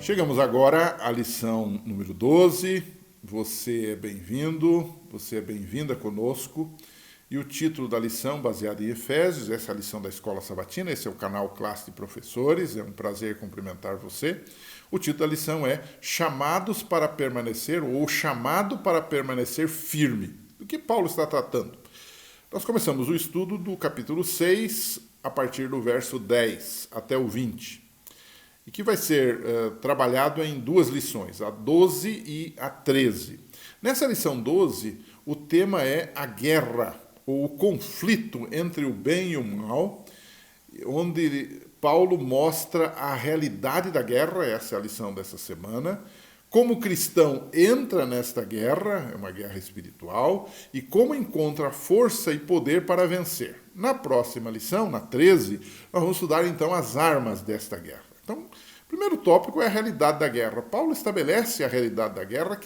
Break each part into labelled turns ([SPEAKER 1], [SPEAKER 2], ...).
[SPEAKER 1] Chegamos agora à lição número 12. Você é bem-vindo, você é bem-vinda conosco. E o título da lição, baseado em Efésios, essa é a lição da Escola Sabatina, esse é o canal Classe de Professores, é um prazer cumprimentar você. O título da lição é Chamados para Permanecer ou Chamado para Permanecer Firme. Do que Paulo está tratando? Nós começamos o estudo do capítulo 6, a partir do verso 10 até o 20. E que vai ser trabalhado em duas lições, a 12 e a 13. Nessa lição 12, o tema é a guerra, ou o conflito entre o bem e o mal, onde Paulo mostra a realidade da guerra, essa é a lição dessa semana, como o cristão entra nesta guerra, é uma guerra espiritual, e como encontra força e poder para vencer. Na próxima lição, na 13, nós vamos estudar então as armas desta guerra. Então, o primeiro tópico é a realidade da guerra. Paulo estabelece a realidade da guerra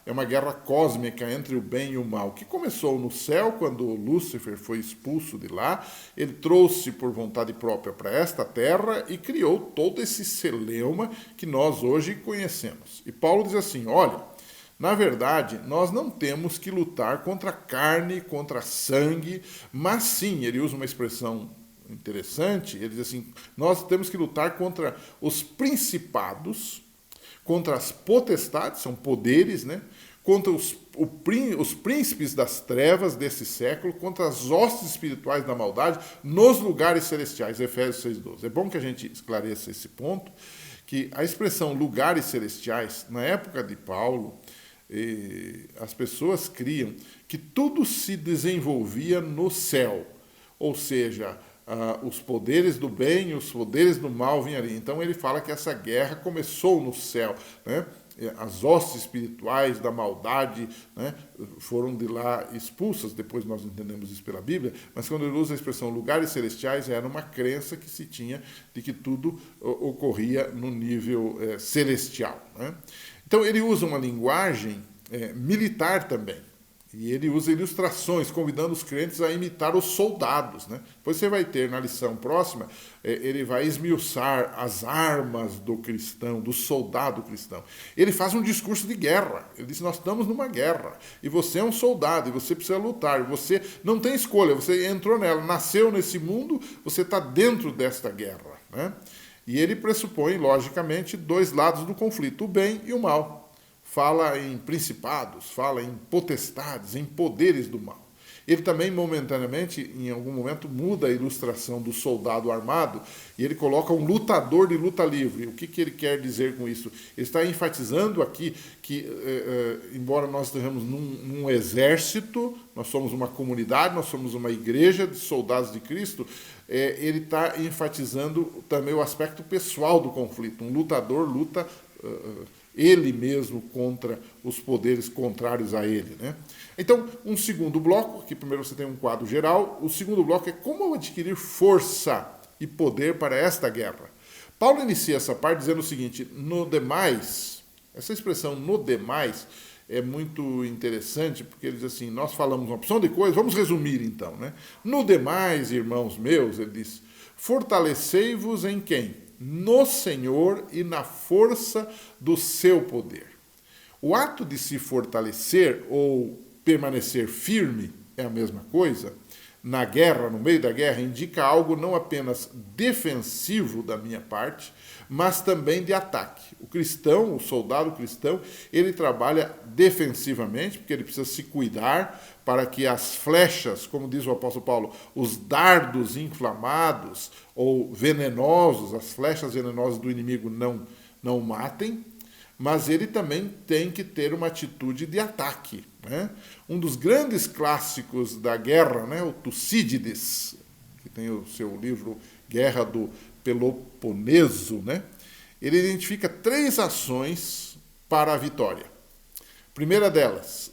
[SPEAKER 1] é uma guerra cósmica entre o bem e o mal, que começou no céu, quando Lúcifer foi expulso de lá, ele trouxe por vontade própria para esta terra e criou todo esse celeuma que nós hoje conhecemos. E Paulo diz assim, olha, na verdade, nós não temos que lutar contra carne, contra sangue, mas sim, ele usa uma expressão interessante, ele diz assim, nós temos que lutar contra os principados, contra as potestades, são poderes, né? Contra os príncipes das trevas desse século, contra as hostes espirituais da maldade nos lugares celestiais, Efésios 6:12. É bom que a gente esclareça esse ponto, que a expressão lugares celestiais, na época de Paulo, as pessoas criam que tudo se desenvolvia no céu, ou seja, os poderes do bem e os poderes do mal vinham ali. Então ele fala que essa guerra começou no céu, né? As hostes espirituais da maldade, né, foram de lá expulsas, depois nós entendemos isso pela Bíblia, mas quando ele usa a expressão lugares celestiais, era uma crença que se tinha de que tudo ocorria no nível celestial, né? Então ele usa uma linguagem militar também. E ele usa ilustrações, convidando os crentes a imitar os soldados, né? Depois você vai ter, na lição próxima, ele vai esmiuçar as armas do cristão, do soldado cristão. Ele faz um discurso de guerra. Ele diz, nós estamos numa guerra, e você é um soldado, e você precisa lutar, e você não tem escolha, você entrou nela, nasceu nesse mundo, você está dentro desta guerra, né? E ele pressupõe, logicamente, dois lados do conflito, o bem e o mal. Fala em principados, fala em potestades, em poderes do mal. Ele também, momentaneamente, em algum momento, muda a ilustração do soldado armado e ele coloca um lutador de luta livre. O que ele quer dizer com isso? Ele está enfatizando aqui que, embora nós estejamos num exército, nós somos uma comunidade, nós somos uma igreja de soldados de Cristo, ele está enfatizando também o aspecto pessoal do conflito. Um lutador luta ele mesmo contra os poderes contrários a ele, né? Então, um segundo bloco, aqui primeiro você tem um quadro geral, o segundo bloco é como adquirir força e poder para esta guerra. Paulo inicia essa parte dizendo o seguinte, no demais, essa expressão no demais é muito interessante, porque ele diz assim, nós falamos uma opção de coisas, vamos resumir então, né? No demais, irmãos meus, ele diz, fortalecei-vos em quem? No Senhor e na força do seu poder. O ato de se fortalecer ou permanecer firme é a mesma coisa. Na guerra, no meio da guerra, indica algo não apenas defensivo da minha parte, mas também de ataque. O cristão, o soldado cristão, ele trabalha defensivamente, porque ele precisa se cuidar para que as flechas, como diz o apóstolo Paulo, os dardos inflamados ou venenosos, as flechas venenosas do inimigo não matem, mas ele também tem que ter uma atitude de ataque, né? Um dos grandes clássicos da guerra, né, o Tucídides, que tem o seu livro Guerra do Peloponeso, né, ele identifica 3 ações para a vitória. Primeira delas,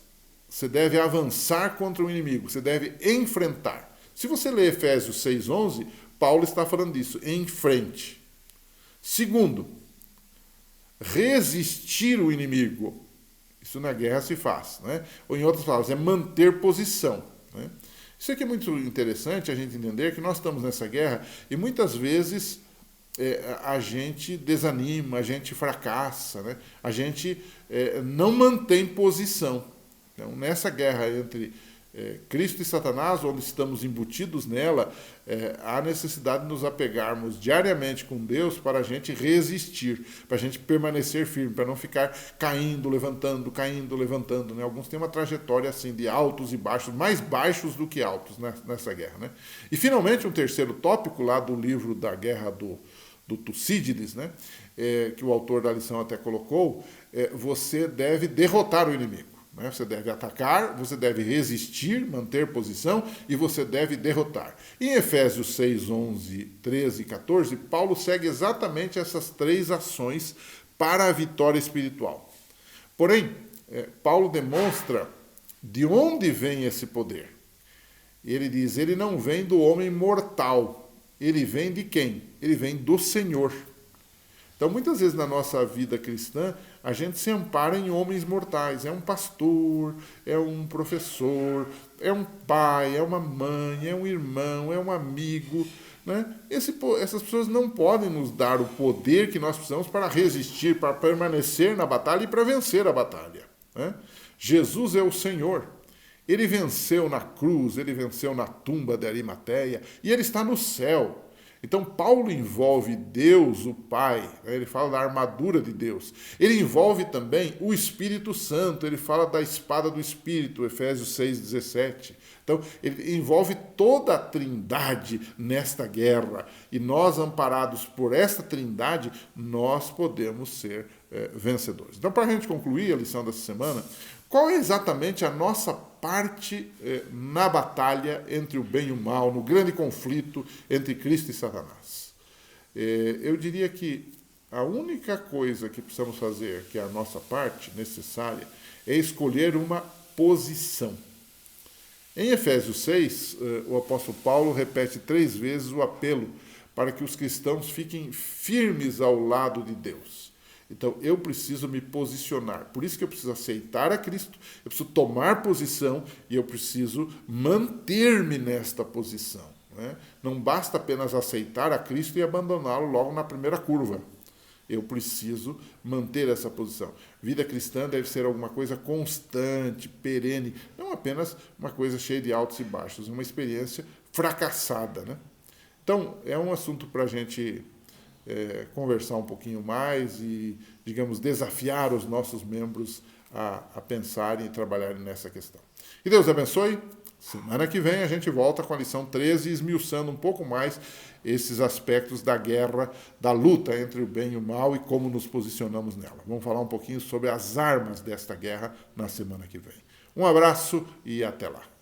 [SPEAKER 1] você deve avançar contra o inimigo, você deve enfrentar. Se você ler Efésios 6:11, Paulo está falando disso, em frente. Segundo, resistir o inimigo. Isso na guerra se faz, né? Ou em outras palavras, é manter posição, né? Isso aqui é muito interessante a gente entender que nós estamos nessa guerra e muitas vezes a gente desanima, a gente fracassa, né? A gente não mantém posição. Então, nessa guerra entre Cristo e Satanás, onde estamos embutidos nela, há necessidade de nos apegarmos diariamente com Deus para a gente resistir, para a gente permanecer firme, para não ficar caindo, levantando, né? Alguns têm uma trajetória assim de altos e baixos, mais baixos do que altos, né, nessa guerra, né? E finalmente um terceiro tópico lá do livro da guerra do Tucídides, né, que o autor da lição até colocou, você deve derrotar o inimigo. Né? Você deve atacar, você deve resistir, manter posição e você deve derrotar. Em Efésios 6, 11, 13 e 14, Paulo segue exatamente essas três ações para a vitória espiritual. Porém, Paulo demonstra de onde vem esse poder. Ele diz, ele não vem do homem mortal. Ele vem de quem? Ele vem do Senhor. Então, muitas vezes na nossa vida cristã, a gente se ampara em homens mortais. É um pastor, é um professor, é um pai, é uma mãe, é um irmão, é um amigo. Né? Essas pessoas não podem nos dar o poder que nós precisamos para resistir, para permanecer na batalha e para vencer a batalha. Né? Jesus é o Senhor. Ele venceu na cruz, ele venceu na tumba de Arimateia e ele está no céu. Então, Paulo envolve Deus, o Pai, né? Ele fala da armadura de Deus. Ele envolve também o Espírito Santo, ele fala da espada do Espírito, Efésios 6,17. Então, ele envolve toda a trindade nesta guerra. E nós, amparados por esta trindade, nós podemos ser vencedores. Então, para a gente concluir a lição dessa semana, qual é exatamente a nossa parte na batalha entre o bem e o mal, no grande conflito entre Cristo e Satanás? Eu diria que a única coisa que precisamos fazer, que é a nossa parte necessária, é escolher uma posição. Em Efésios 6, o apóstolo Paulo repete 3 vezes o apelo para que os cristãos fiquem firmes ao lado de Deus. Então, eu preciso me posicionar. Por isso que eu preciso aceitar a Cristo, eu preciso tomar posição e eu preciso manter-me nesta posição. Né? Não basta apenas aceitar a Cristo e abandoná-lo logo na primeira curva. Eu preciso manter essa posição. Vida cristã deve ser alguma coisa constante, perene, não apenas uma coisa cheia de altos e baixos, uma experiência fracassada. Né? Então, é um assunto para a gente conversar um pouquinho mais e, digamos, desafiar os nossos membros a pensarem e trabalharem nessa questão. Que Deus abençoe. Semana que vem a gente volta com a lição 13, esmiuçando um pouco mais esses aspectos da guerra, da luta entre o bem e o mal e como nos posicionamos nela. Vamos falar um pouquinho sobre as armas desta guerra na semana que vem. Um abraço e até lá.